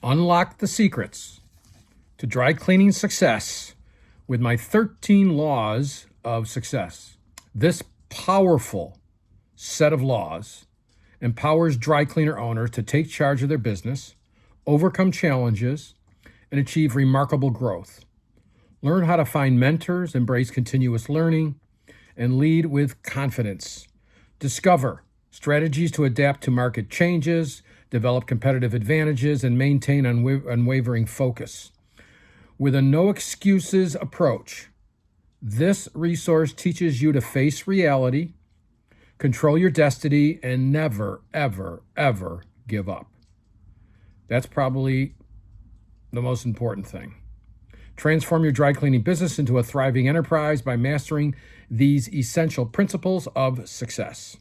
Unlock the secrets to dry cleaning success with my 13 laws of success. This powerful set of laws empowers dry cleaner owners to take charge of their business, overcome challenges, and achieve remarkable growth. Learn how to find mentors, embrace continuous learning, and lead with confidence. Discover strategies to adapt to market changes, develop competitive advantages, and maintain unwavering focus. With a no excuses approach, this resource teaches you to face reality, control your destiny, and never, ever, ever give up. That's probably the most important thing. Transform your dry cleaning business into a thriving enterprise by mastering these essential principles of success.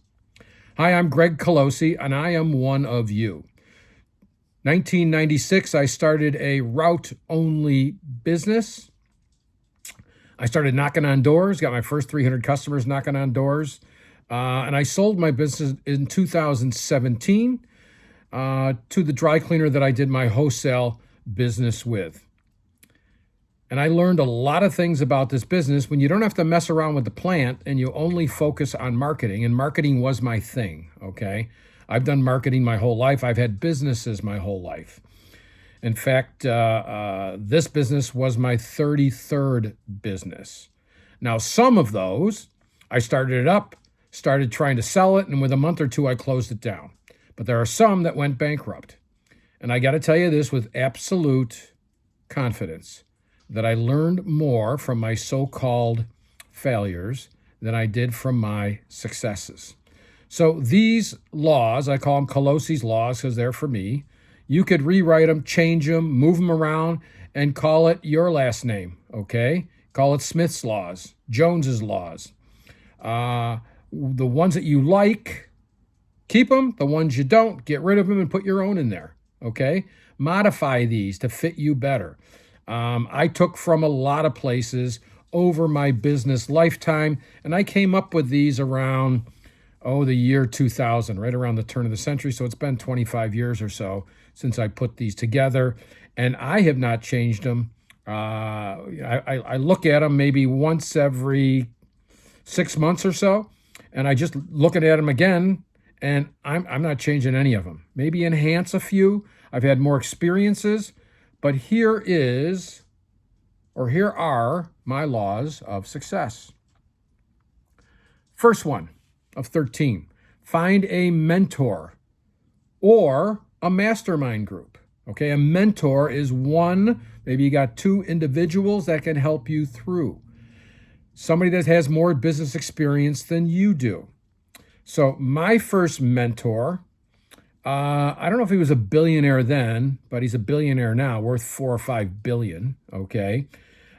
Hi, I'm Greg Colosi, and I am one of you. 1996, I started a route-only business. I started knocking on doors, got my first 300 customers knocking on doors, and I sold my business in 2017 to the dry cleaner that I did my wholesale business with. And I learned a lot of things about this business when you don't have to mess around with the plant and you only focus on marketing. And marketing was my thing, okay? I've done marketing my whole life. I've had businesses my whole life. In fact, this business was my 33rd business. Now, some of those, I started it up, started trying to sell it, and with a month or two, I closed it down. But there are some that went bankrupt. And I got to tell you this with absolute confidence, that I learned more from my so-called failures than I did from my successes. So these laws, I call them Colosi's laws because they're for me. You could rewrite them, change them, move them around, and call it your last name, okay? Call it Smith's laws, Jones's laws. The ones that you like, keep them. The ones you don't, get rid of them and put your own in there, okay? Modify these to fit you better. I took from a lot of places over my business lifetime, and I came up with these around, the year 2000, right around the turn of the century. So it's been 25 years or so since I put these together, and I have not changed them. I look at them maybe once every 6 months or so, and I just look at them again, and I'm not changing any of them. Maybe enhance a few. I've had more experiences. But here are my laws of success. First one of 13, find a mentor or a mastermind group. Okay, a mentor is one, maybe you got two individuals that can help you through. Somebody that has more business experience than you do. So my first mentor, I don't know if he was a billionaire then, but he's a billionaire now, worth 4 or 5 billion, okay?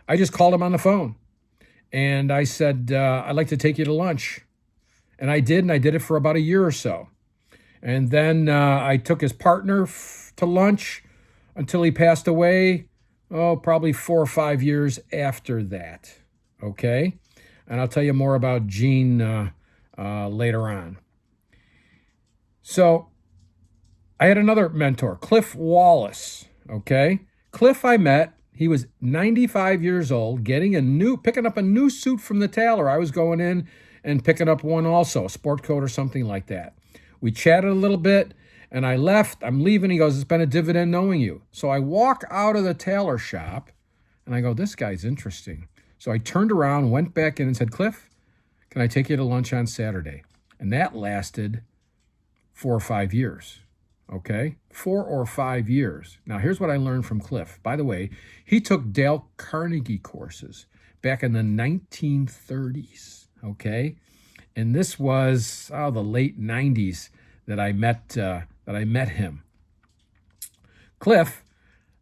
I just called him on the phone, and I said, I'd like to take you to lunch. And I did it for about a year or so. And then I took his partner to lunch until he passed away, probably 4 or 5 years after that, okay? And I'll tell you more about Gene later on. So I had another mentor, Cliff Wallace, okay? Cliff I met, he was 95 years old, picking up a new suit from the tailor. I was going in and picking up one also, a sport coat or something like that. We chatted a little bit, and I left. I'm leaving. He goes, it's been a dividend knowing you. So I walk out of the tailor shop, and I go, this guy's interesting. So I turned around, went back in and said, Cliff, can I take you to lunch on Saturday? And that lasted 4 or 5 years. Okay, 4 or 5 years. Now, here's what I learned from Cliff. By the way, he took Dale Carnegie courses back in the 1930s, okay? And this was the late 90s that I met him. Cliff,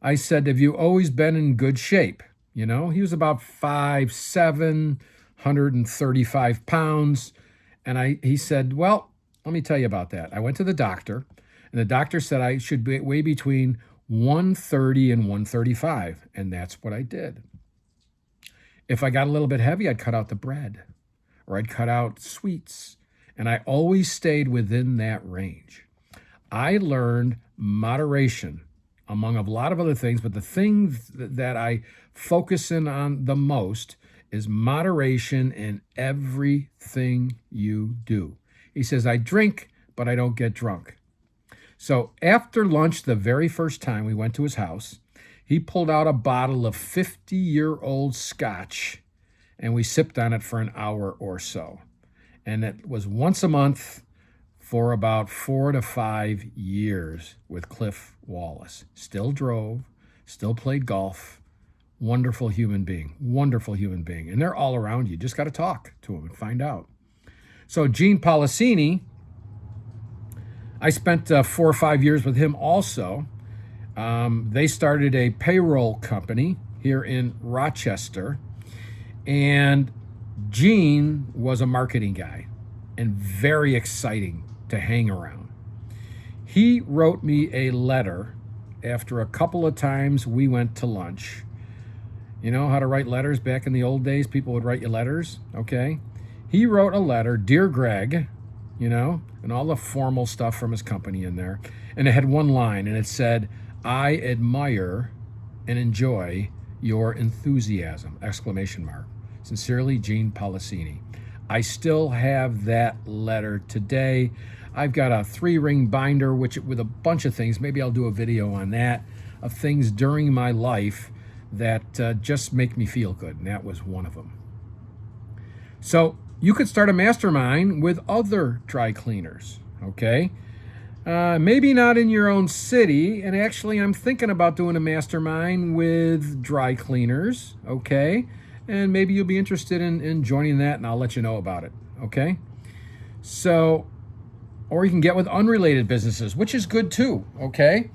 I said, have you always been in good shape? You know, he was about 5'7", 135 pounds. And he said, well, let me tell you about that. I went to the doctor, and the doctor said I should weigh between 130 and 135, and that's what I did. If I got a little bit heavy, I'd cut out the bread, or I'd cut out sweets, and I always stayed within that range. I learned moderation among a lot of other things, but the thing that I focus in on the most is moderation in everything you do. He says, I drink, but I don't get drunk. So after lunch, the very first time we went to his house, he pulled out a bottle of 50-year-old scotch, and we sipped on it for an hour or so. And it was once a month for about 4 to 5 years with Cliff Wallace. Still drove, still played golf. Wonderful human being, wonderful human being. And they're all around you. Just got to talk to them and find out. So Gene Policini, I spent 4 or 5 years with him also. They started a payroll company here in Rochester. And Gene was a marketing guy and very exciting to hang around. He wrote me a letter after a couple of times we went to lunch. You know how to write letters back in the old days? People would write you letters, okay? He wrote a letter, Dear Greg, you know, and all the formal stuff from his company in there. And it had one line, and it said, I admire and enjoy your enthusiasm, exclamation mark. Sincerely, Gene Policini. I still have that letter today. I've got a 3-ring binder with a bunch of things. Maybe I'll do a video on that, of things during my life that just make me feel good, and that was one of them. So you could start a mastermind with other dry cleaners, okay? Maybe not in your own city, and actually I'm thinking about doing a mastermind with dry cleaners, okay? And maybe you'll be interested in joining that, and I'll let you know about it, okay? So, or you can get with unrelated businesses, which is good too, okay?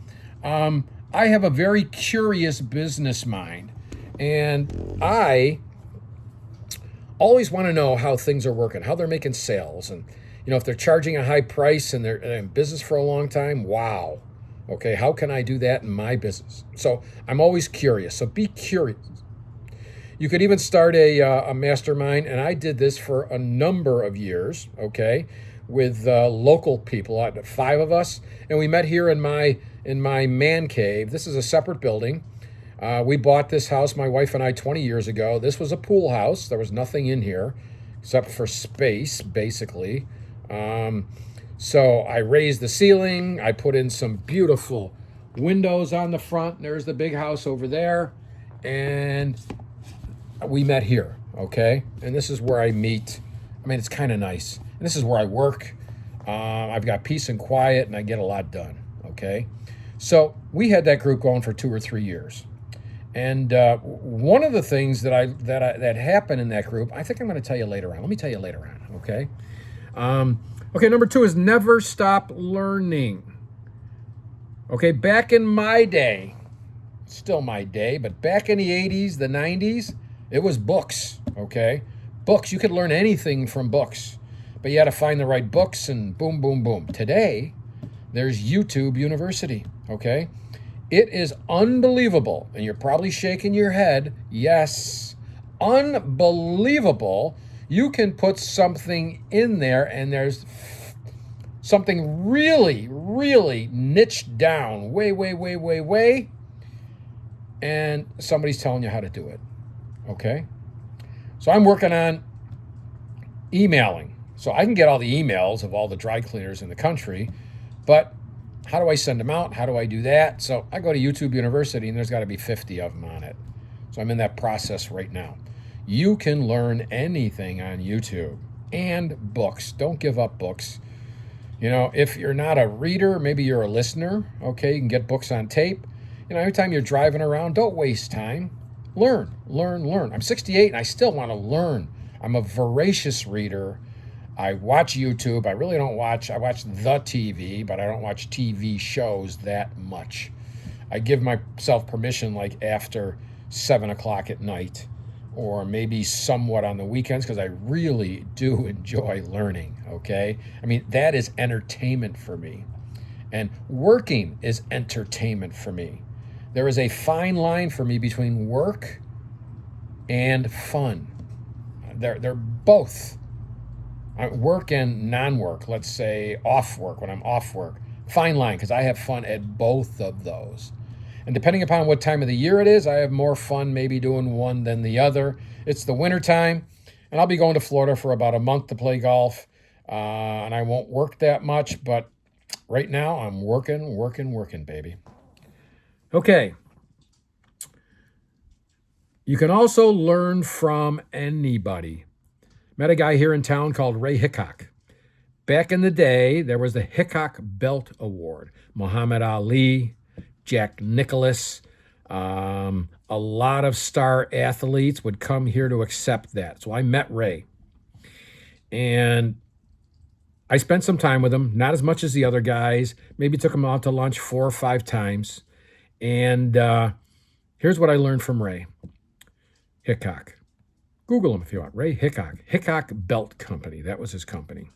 I have a very curious business mind, and I always want to know how things are working, how they're making sales, and if they're charging a high price and they're in business for a long time, wow. Okay, how can I do that in my business? So I'm always curious, so be curious. You could even start a mastermind, and I did this for a number of years, okay, with local people, 5 of us, and we met here in my man cave. This is a separate building. We bought this house, my wife and I, 20 years ago. This was a pool house. There was nothing in here except for space, basically. So I raised the ceiling. I put in some beautiful windows on the front. There's the big house over there. And we met here, okay? And this is where I meet. I mean, it's kind of nice. And this is where I work. I've got peace and quiet, and I get a lot done, okay? So we had that group going for 2 or 3 years. And one of the things that happened in that group, I think I'm going to tell you later on. Let me tell you later on, okay? Okay, number 2 is never stop learning. Okay, back in my day, still my day, but back in the 80s, the 90s, it was books, okay? Books, you could learn anything from books, but you had to find the right books and boom, boom, boom. Today, there's YouTube University, okay? It is unbelievable, and you're probably shaking your head. Yes, unbelievable. You can put something in there, and there's something really, really niched down, way, and somebody's telling you how to do it, okay? So I'm working on emailing. So I can get all the emails of all the dry cleaners in the country, but how do I send them out? How do I do that? So I go to YouTube University, and there's got to be 50 of them on it. So I'm in that process right now. You can learn anything on YouTube and books. Don't give up books. If you're not a reader, maybe you're a listener. Okay, you can get books on tape. Every time you're driving around, don't waste time. Learn. I'm 68 and I still want to learn. I'm a voracious reader. I watch YouTube. I watch the TV, but I don't watch TV shows that much. I give myself permission like after 7 o'clock at night, or maybe somewhat on the weekends, because I really do enjoy learning, okay? I mean, that is entertainment for me. And working is entertainment for me. There is a fine line for me between work and fun. They're both. Work and non-work, let's say off work, when I'm off work. Fine line, because I have fun at both of those. And depending upon what time of the year it is, I have more fun maybe doing one than the other. It's the winter time, and I'll be going to Florida for about a month to play golf. And I won't work that much, but right now I'm working, baby. Okay. You can also learn from anybody. Met a guy here in town called Ray Hickok. Back in the day, there was the Hickok Belt Award. Muhammad Ali, Jack Nicklaus, a lot of star athletes would come here to accept that. So I met Ray. And I spent some time with him, not as much as the other guys. Maybe took him out to lunch 4 or 5 times. And here's what I learned from Ray Hickok. Google him if you want. Ray Hickok. Hickok Belt Company. That was his company.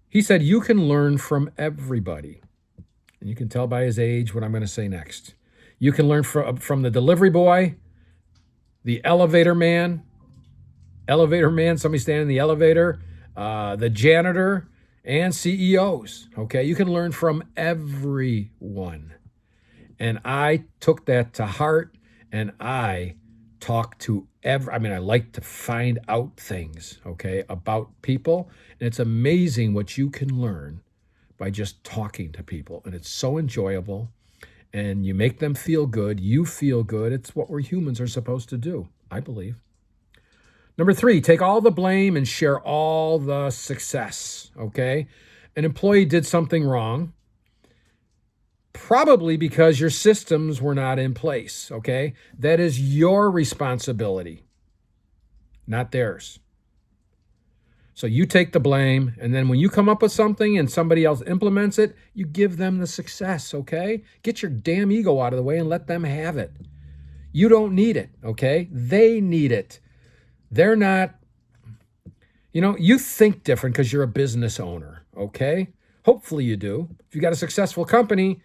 He said, you can learn from everybody. And you can tell by his age what I'm going to say next. You can learn from the delivery boy, the elevator man, somebody standing in the elevator, the janitor, and CEOs. Okay, you can learn from everyone. And I took that to heart, and I talk to I like to find out things, okay, about people. And it's amazing what you can learn by just talking to people. And it's so enjoyable. And you make them feel good. You feel good. It's what we humans are supposed to do, I believe. Number 3, take all the blame and share all the success, okay? An employee did something wrong, probably because your systems were not in place, okay? That is your responsibility, not theirs. So you take the blame, and then when you come up with something and somebody else implements it, you give them the success, okay? Get your damn ego out of the way and let them have it. You don't need it, okay? They need it. They're not, you think different because you're a business owner, okay? Hopefully you do. If you got a successful company,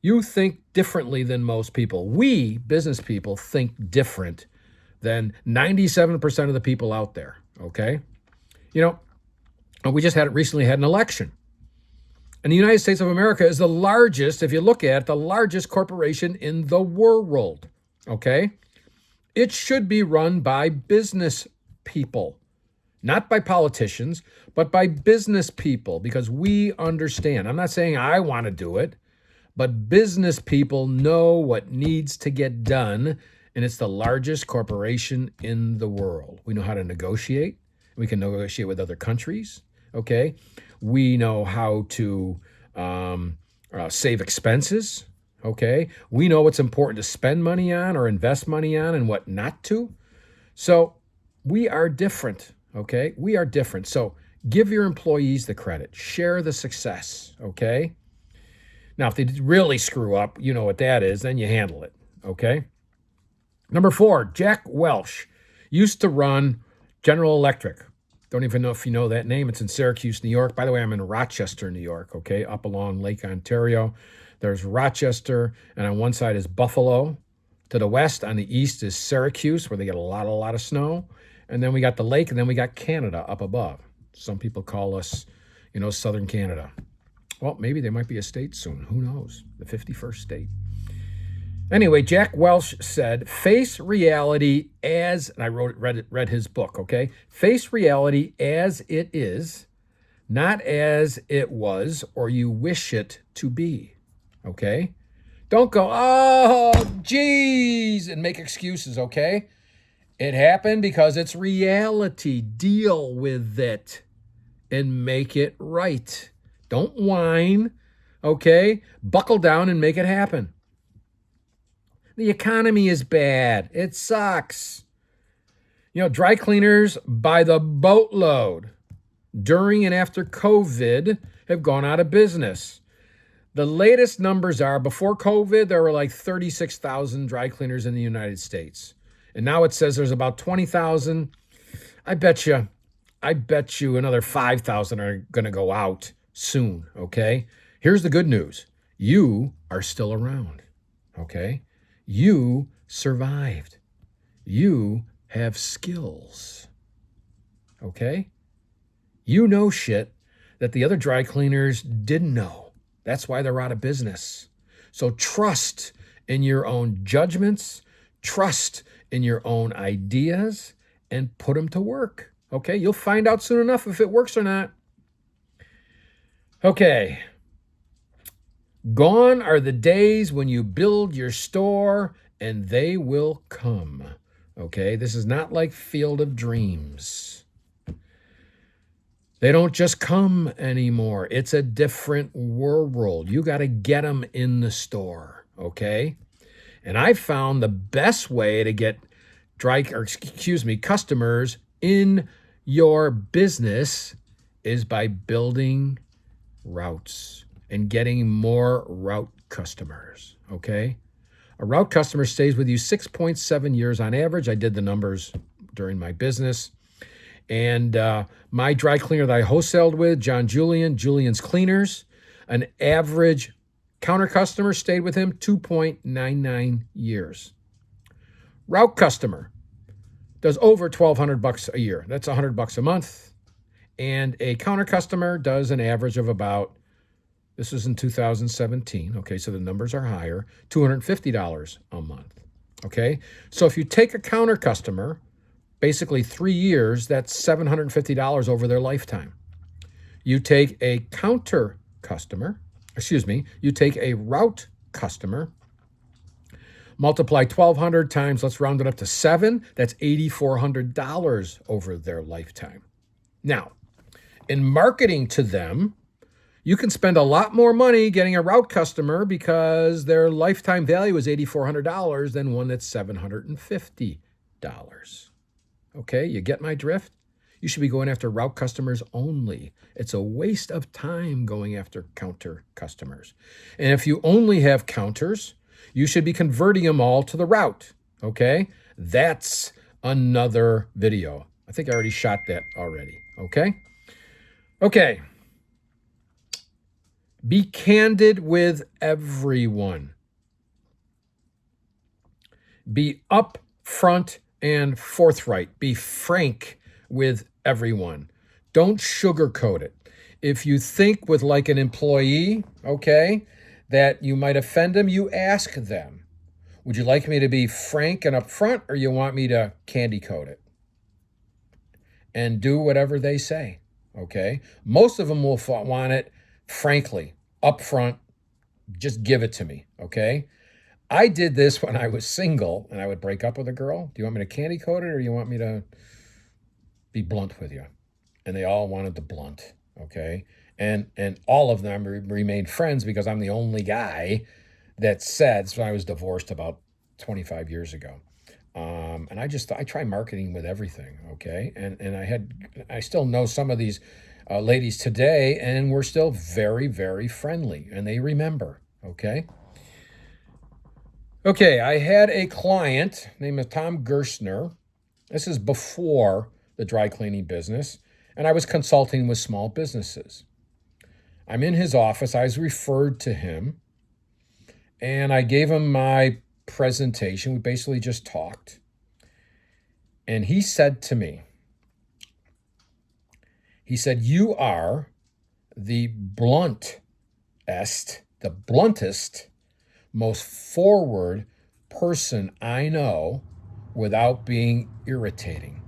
you think differently than most people. We, business people, think different than 97% of the people out there, okay? We just recently had an election. And the United States of America is the largest, if you look at it, the largest corporation in the world, okay? It should be run by business people, not by politicians, but by business people, because we understand. I'm not saying I want to do it, but business people know what needs to get done, and it's the largest corporation in the world. We know how to negotiate. We can negotiate with other countries, okay? We know how to save expenses, okay? We know what's important to spend money on or invest money on and what not to. So we are different, okay? We are different. So give your employees the credit. Share the success, okay? Now, if they really screw up, you know what that is, then you handle it, okay? Number 4, Jack Welch used to run General Electric. Don't even know if you know that name. It's in Syracuse, New York. By the way, I'm in Rochester, New York, okay, up along Lake Ontario. There's Rochester, and on one side is Buffalo. To the west, on the east, is Syracuse, where they get a lot of snow. And then we got the lake, and then we got Canada up above. Some people call us, Southern Canada. Well, maybe they might be a state soon. Who knows? The 51st state. Anyway, Jack Welch said, face reality as, and I read his book, okay? Face reality as it is, not as it was or you wish it to be, okay? Don't go, oh, geez, and make excuses, okay? It happened because it's reality. Deal with it and make it right. Don't whine, okay? Buckle down and make it happen. The economy is bad. It sucks. Dry cleaners by the boatload during and after COVID have gone out of business. The latest numbers are, before COVID, there were like 36,000 dry cleaners in the United States. And now it says there's about 20,000. I bet you another 5,000 are going to go out soon, okay? Here's the good news. You are still around, okay? You survived. You have skills, okay? You know shit that the other dry cleaners didn't know. That's why they're out of business. So trust in your own judgments, trust in your own ideas, and put them to work. Okay, you'll find out soon enough if it works or not. Okay, gone are the days when you build your store and they will come. Okay, this is not like Field of Dreams. They don't just come anymore. It's a different world. You got to get them in the store, okay? And I found the best way to get customers in your business is by building routes and getting more route customers, okay? A route customer stays with you 6.7 years on average. I did the numbers during my business. And my dry cleaner that I wholesaled with, John Julian's Cleaners, an average counter customer stayed with him 2.99 years. Route customer does over $1,200 a year. That's $100 a month. And a counter customer does an average of about, this is in 2017, okay, so the numbers are higher, $250 a month, okay? So if you take a counter customer, basically 3 years, that's $750 over their lifetime. You take a you take a route customer, multiply 1,200 times, let's round it up to 7, that's $8,400 over their lifetime. Now, in marketing to them, you can spend a lot more money getting a route customer because their lifetime value is $8,400 than one that's $750. Okay, you get my drift? You should be going after route customers only. It's a waste of time going after counter customers. And if you only have counters, you should be converting them all to the route. Okay, that's another video. I think I already shot that already. Okay. Be candid with everyone. Be upfront and forthright. Be frank with everyone. Don't sugarcoat it. If you think with like an employee, okay, that you might offend them, you ask them, would you like me to be frank and upfront, or you want me to candy coat it? And do whatever they say, okay? Most of them will want it frankly, upfront, just give it to me, okay? I did this when I was single and I would break up with a girl. Do you want me to candy coat it, or you want me to be blunt with you? And they all wanted the blunt, okay? And all of them remained friends because I'm the only guy that said, so I was divorced about 25 years ago. And I try marketing with everything, okay? And I still know some of these ladies today, and we're still very, very friendly, and they remember, okay? Okay, I had a client named Tom Gerstner. This is before the dry cleaning business, and I was consulting with small businesses. I'm in his office. I was referred to him, and I gave him my presentation. We basically just talked. And he said to me, you are the bluntest, most forward person I know without being irritating.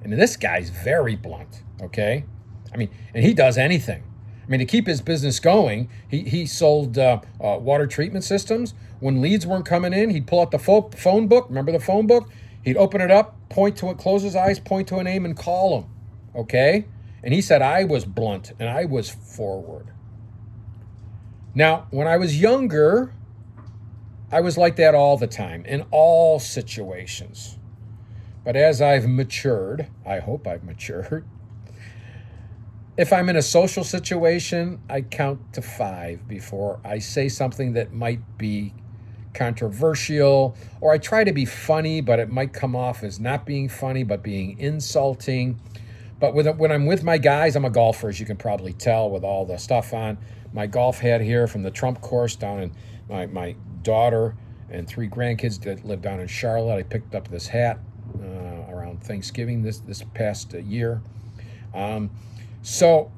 And this guy's very blunt, okay? I mean, and he does anything. I mean, to keep his business going, he sold water treatment systems. When leads weren't coming in, he'd pull out the phone book. Remember the phone book? He'd open it up, point to it, close his eyes, point to a name, and call him, okay? And he said I was blunt and I was forward. Now, when I was younger, I was like that all the time, in all situations. But as I've matured, I hope I've matured, if I'm in a social situation, I count to 5 before I say something that might be controversial, or I try to be funny, but it might come off as not being funny, but being insulting. But when I'm with my guys, I'm a golfer, as you can probably tell with all the stuff on. My golf hat here from the Trump course down in my daughter and 3 grandkids that live down in Charlotte. I picked up this hat around Thanksgiving this past year. So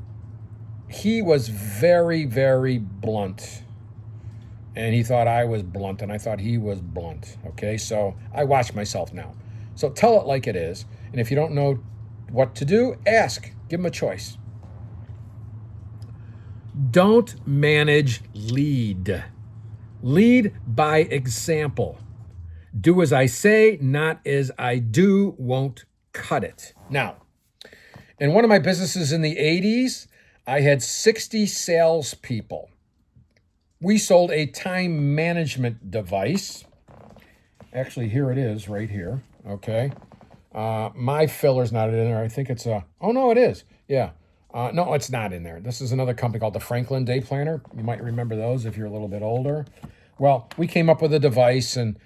he was very, very blunt, And he thought I was blunt, and I thought he was blunt. Okay, so I watch myself now. So tell it like it is. And if you don't know what to do, ask. Give him a choice. Don't manage, lead. Lead by example. Do as I say, not as I do, won't cut it. Now, in one of my businesses in the 80s, I had 60 salespeople. We sold a time management device. Actually, here it is right here. Okay. My filler's not in there. I think it's a, oh no, it is. Yeah. No, it's not in there. This is another company called the Franklin Day Planner. You might remember those if you're a little bit older. Well, we came up with a device and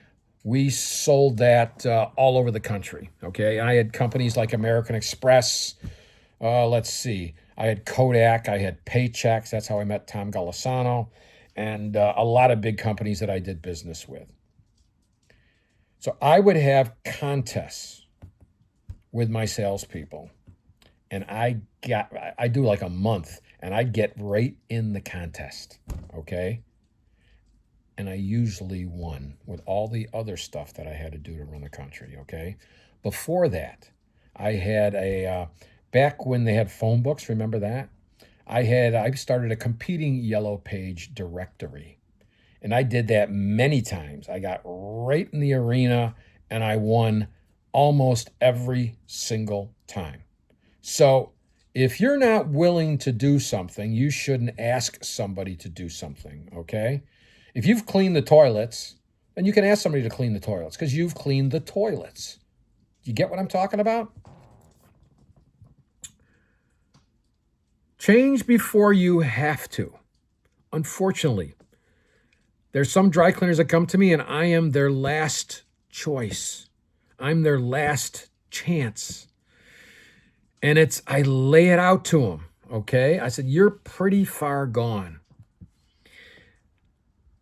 we sold that all over the country. Okay. I had companies like American Express. Let's see. I had Kodak. I had Paychecks. That's how I met Tom Golisano. And a lot of big companies that I did business with. So I would have contests with my salespeople. And I do like a month, and I get right in the contest, okay? And I usually won with all the other stuff that I had to do to run the country, okay? Before that, I had back when they had phone books, remember that? I started a competing yellow page directory. And I did that many times. I got right in the arena and I won almost every single time. So if you're not willing to do something, you shouldn't ask somebody to do something, okay? If you've cleaned the toilets, then you can ask somebody to clean the toilets because you've cleaned the toilets. You get what I'm talking about? Change before you have to. Unfortunately, there's some dry cleaners that come to me and I am their last choice. I'm their last chance. And I lay it out to them, okay? I said, you're pretty far gone.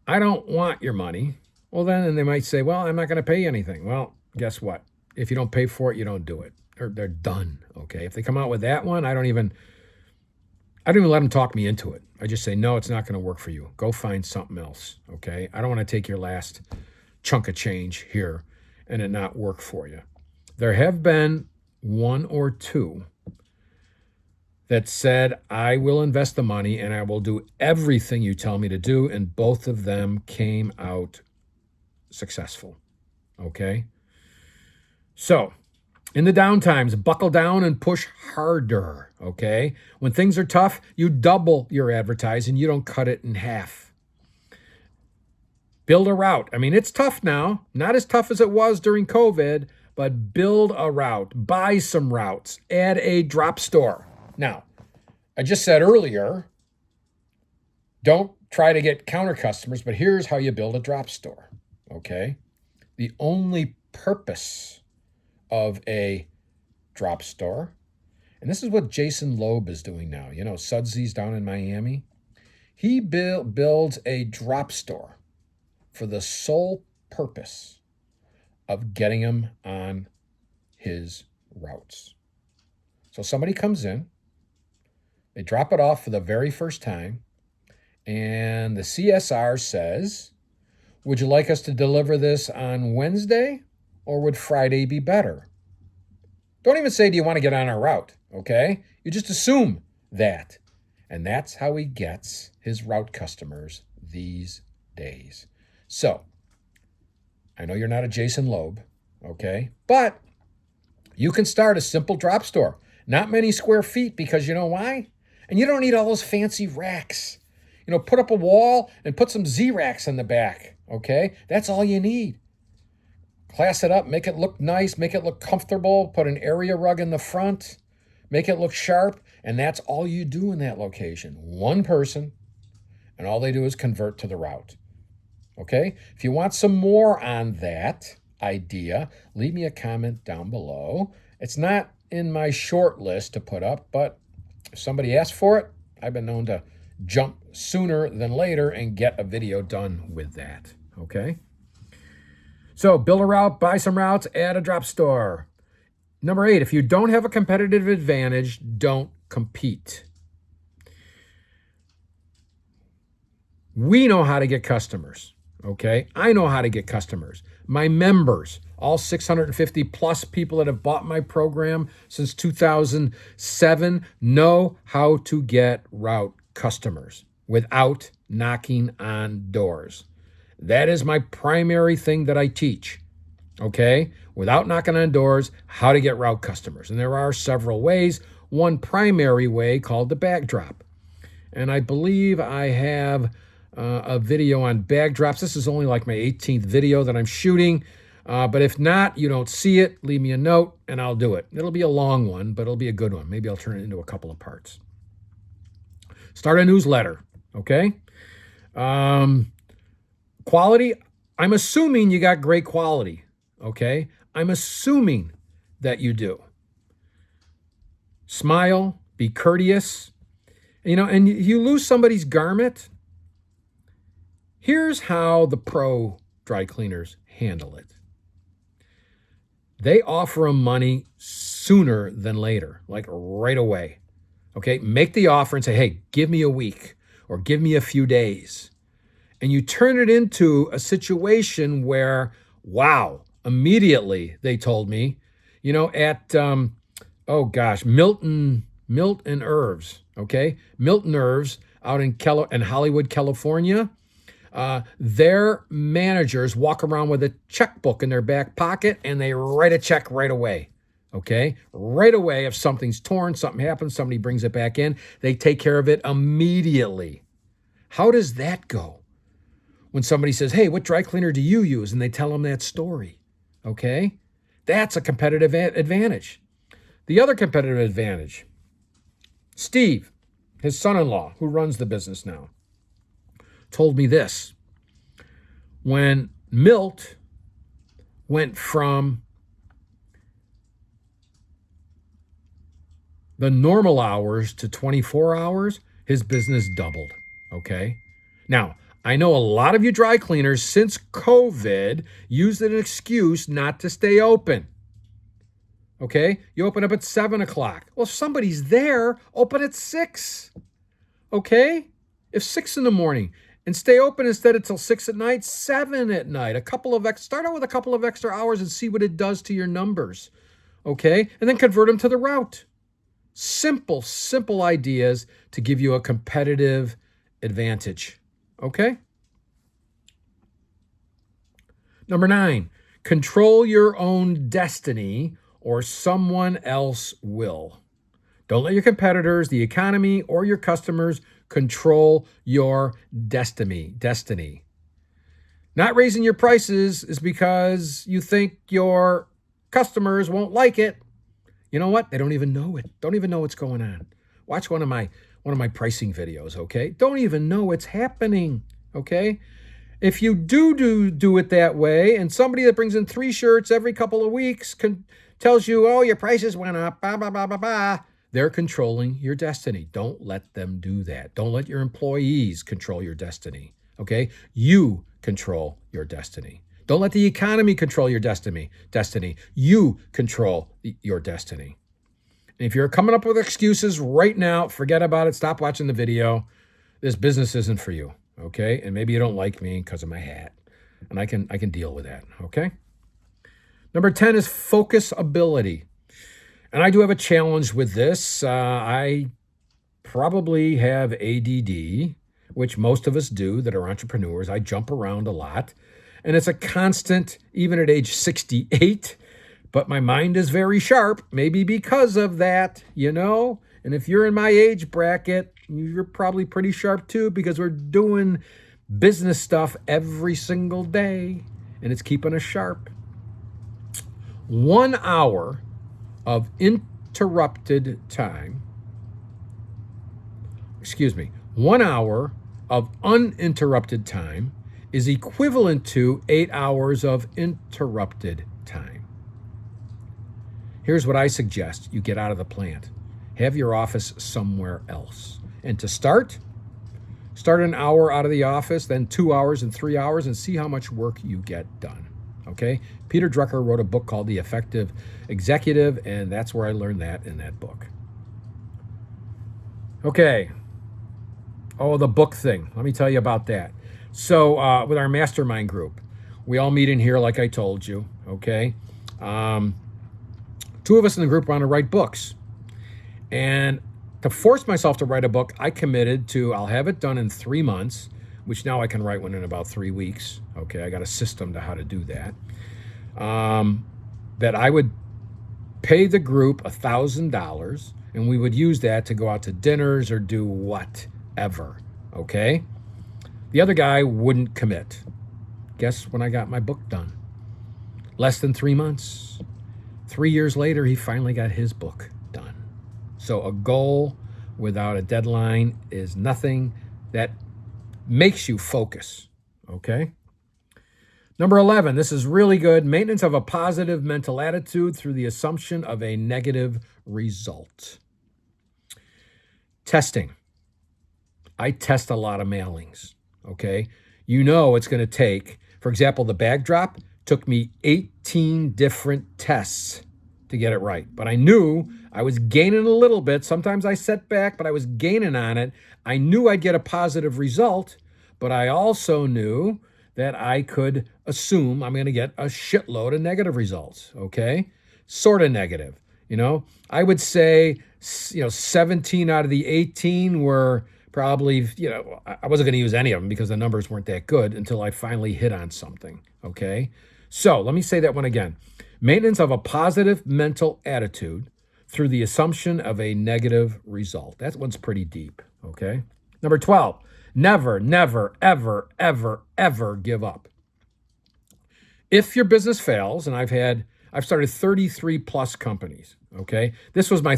I don't want your money. Well, then they might say, well, I'm not going to pay you anything. Well, guess what? If you don't pay for it, you don't do it. Or they're done, okay? If they come out with that one, I don't even let them talk me into it. I just say, no, it's not going to work for you. Go find something else, okay? I don't want to take your last chunk of change here and it not work for you. There have been one or two that said, I will invest the money and I will do everything you tell me to do, and both of them came out successful, okay? So, in the downtimes, buckle down and push harder, okay? When things are tough, you double your advertising. You don't cut it in half. Build a route. I mean, it's tough now. Not as tough as it was during COVID, but build a route. Buy some routes. Add a drop store. Now, I just said earlier, don't try to get counter customers, but here's how you build a drop store, okay? The only purpose of a drop store, and this is what Jason Loeb is doing now. You know, Sudsy's down in Miami. He builds a drop store for the sole purpose of getting them on his routes. So somebody comes in, they drop it off for the very first time, and the CSR says, would you like us to deliver this on Wednesday, or would Friday be better? Don't even say, do you want to get on our route, okay? You just assume that. And that's how he gets his route customers these days. So, I know you're not a Jason Loeb, okay? But you can start a simple drop store. Not many square feet, because you know why? And you don't need all those fancy racks. You know, put up a wall and put some Z-racks in the back, okay? That's all you need. Class it up, make it look nice, make it look comfortable, put an area rug in the front, make it look sharp, and that's all you do in that location. One person, and all they do is convert to the route. Okay? If you want some more on that idea, leave me a comment down below. It's not in my short list to put up, but if somebody asks for it, I've been known to jump sooner than later and get a video done with that. Okay? So build a route, buy some routes, add a drop store. Number 8, if you don't have a competitive advantage, don't compete. We know how to get customers, okay? I know how to get customers. My members, all 650 plus people that have bought my program since 2007, know how to get route customers without knocking on doors. That is my primary thing that I teach, okay? Without knocking on doors, how to get route customers. And there are several ways. One primary way called the bag drop. And I believe I have a video on bag drops. This is only like my 18th video that I'm shooting. But if not, you don't see it, leave me a note and I'll do it. It'll be a long one, but it'll be a good one. Maybe I'll turn it into a couple of parts. Start a newsletter, okay? Quality, I'm assuming you got great quality, okay? I'm assuming that you do. Smile, be courteous. And you lose somebody's garment. Here's how the pro dry cleaners handle it. They offer them money sooner than later, like right away. Okay, make the offer and say, hey, give me a week or give me a few days. And you turn it into a situation where, wow, immediately, they told me, at, Milton Irvs, okay? Milton Irvs out in Hollywood, California. Their managers walk around with a checkbook in their back pocket and they write a check right away, okay? Right away, if something's torn, something happens, somebody brings it back in, they take care of it immediately. How does that go? When somebody says, hey, what dry cleaner do you use? And they tell them that story, okay? That's a competitive advantage. The other competitive advantage, Steve, his son-in-law, who runs the business now, told me this. When Milt went from the normal hours to 24 hours, his business doubled, okay? Now, I know a lot of you dry cleaners since COVID used an excuse not to stay open. Okay? You open up at 7 o'clock. Well, if somebody's there, open at 6. Okay? If 6 in the morning. And stay open instead until 6 at night, 7 at night. Start out with a couple of extra hours and see what it does to your numbers. Okay? And then convert them to the route. Simple ideas to give you a competitive advantage. Okay? Number 9, control your own destiny or someone else will. Don't let your competitors, the economy, or your customers control your destiny. Not raising your prices is because you think your customers won't like it. You know what? They don't even know it. Don't even know what's going on. Watch one of my pricing videos, okay? Don't even know it's happening, okay? If you do it that way, and somebody that brings in 3 shirts every couple of weeks tells you, oh, your prices went up, blah, blah, blah, blah, blah, they're controlling your destiny. Don't let them do that. Don't let your employees control your destiny, okay? You control your destiny. Don't let the economy control your destiny. You control your destiny. And if you're coming up with excuses right now, forget about it. Stop watching the video. This business isn't for you, okay? And maybe you don't like me because of my hat. And I can deal with that, okay? Number 10 is focus ability. And I do have a challenge with this. I probably have ADD, which most of us do that are entrepreneurs. I jump around a lot. And it's a constant, even at age 68. But my mind is very sharp, maybe because of that, And if you're in my age bracket, you're probably pretty sharp too, because we're doing business stuff every single day, and it's keeping us sharp. 1 hour of uninterrupted time is equivalent to 8 hours of interrupted time. Here's what I suggest you get out of the plant. Have your office somewhere else. And to start an hour out of the office, then 2 hours and 3 hours, and see how much work you get done. Okay? Peter Drucker wrote a book called The Effective Executive, and that's where I learned that in that book. Okay. Oh, the book thing. Let me tell you about that. So, with our mastermind group, we all meet in here, like I told you. Okay. Um, Two of us in the group want to write books. And to force myself to write a book, I committed to, I'll have it done in 3 months, which now I can write one in about 3 weeks. Okay. I got a system to how to do that. That I would pay the group $1,000 and we would use that to go out to dinners or do whatever. Okay. The other guy wouldn't commit. Guess when I got my book done? Less than 3 months. 3 years later, he finally got his book done. So a goal without a deadline is nothing. That makes you focus. Okay. Number 11, this is really good. Maintenance of a positive mental attitude through the assumption of a negative result. Testing. I test a lot of mailings, okay? You know it's going to take, for example, the bag drop took me 18 different tests to get it right. But I knew I was gaining a little bit. Sometimes I set back, but I was gaining on it. I knew I'd get a positive result, but I also knew that I could assume I'm going to get a shitload of negative results, okay? Sort of negative, I would say, 17 out of the 18 were probably, I wasn't going to use any of them because the numbers weren't that good until I finally hit on something, okay? So let me say that one again. Maintenance of a positive mental attitude through the assumption of a negative result. That one's pretty deep, okay? Number 12. Never, never, ever, ever, ever give up. If your business fails, and I've started 33 plus companies, okay? This was my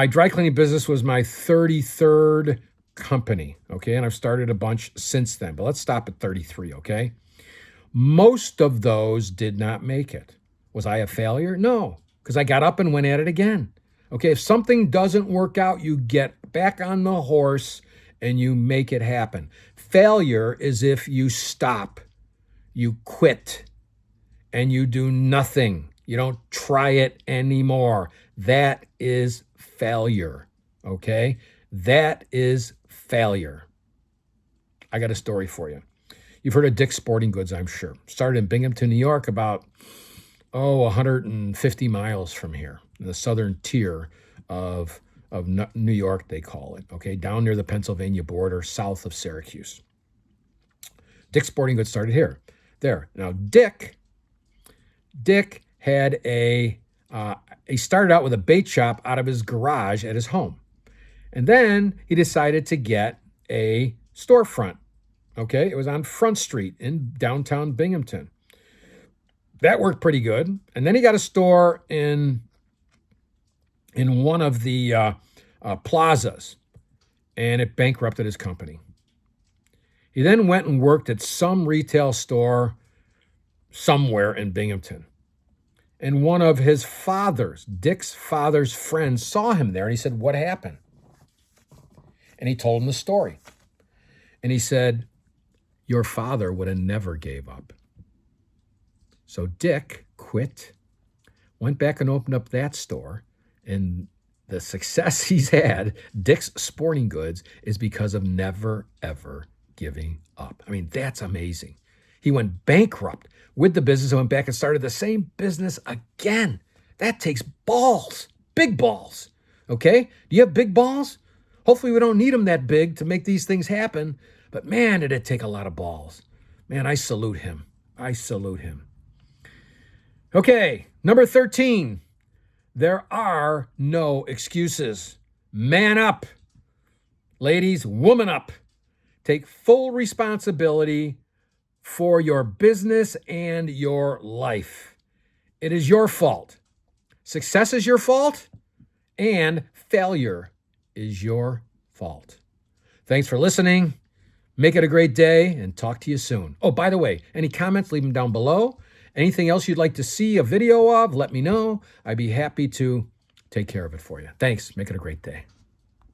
dry cleaning business was my 33rd company, okay? And I've started a bunch since then, but let's stop at 33, okay? Most of those did not make it. Was I a failure? No, because I got up and went at it again. Okay, if something doesn't work out, you get back on the horse and you make it happen. Failure is if you stop, you quit, and you do nothing. You don't try it anymore. That is failure, okay? That is failure. I got a story for you. You've heard of Dick's Sporting Goods, I'm sure. Started in Binghamton, New York, about, 150 miles from here, in the southern tier of New York, they call it, okay, down near the Pennsylvania border, south of Syracuse. Dick's Sporting Goods started there. Now, Dick had he started out with a bait shop out of his garage at his home. And then he decided to get a storefront, okay? It was on Front Street in downtown Binghamton. That worked pretty good. And then he got a store in one of the plazas, and it bankrupted his company. He then went and worked at some retail store somewhere in Binghamton. And one of his Dick's father's friends, saw him there, and he said, "What happened?" And he told him the story. And he said, "Your father would have never gave up." So Dick quit, went back and opened up that store, and the success he's had, Dick's Sporting Goods, is because of never, ever giving up. I mean, that's amazing. He went bankrupt with the business and went back and started the same business again. That takes balls, big balls, okay? Do you have big balls? Hopefully we don't need them that big to make these things happen, but man, did it take a lot of balls. Man, I salute him. Okay, number 13. There are no excuses. Man up. Ladies, woman up. Take full responsibility for your business and your life. It is your fault. Success is your fault, and failure is your fault. Thanks for listening. Make it a great day, and talk to you soon. Oh, by the way, any comments, leave them down below. Anything else you'd like to see a video of, let me know. I'd be happy to take care of it for you. Thanks. Make it a great day.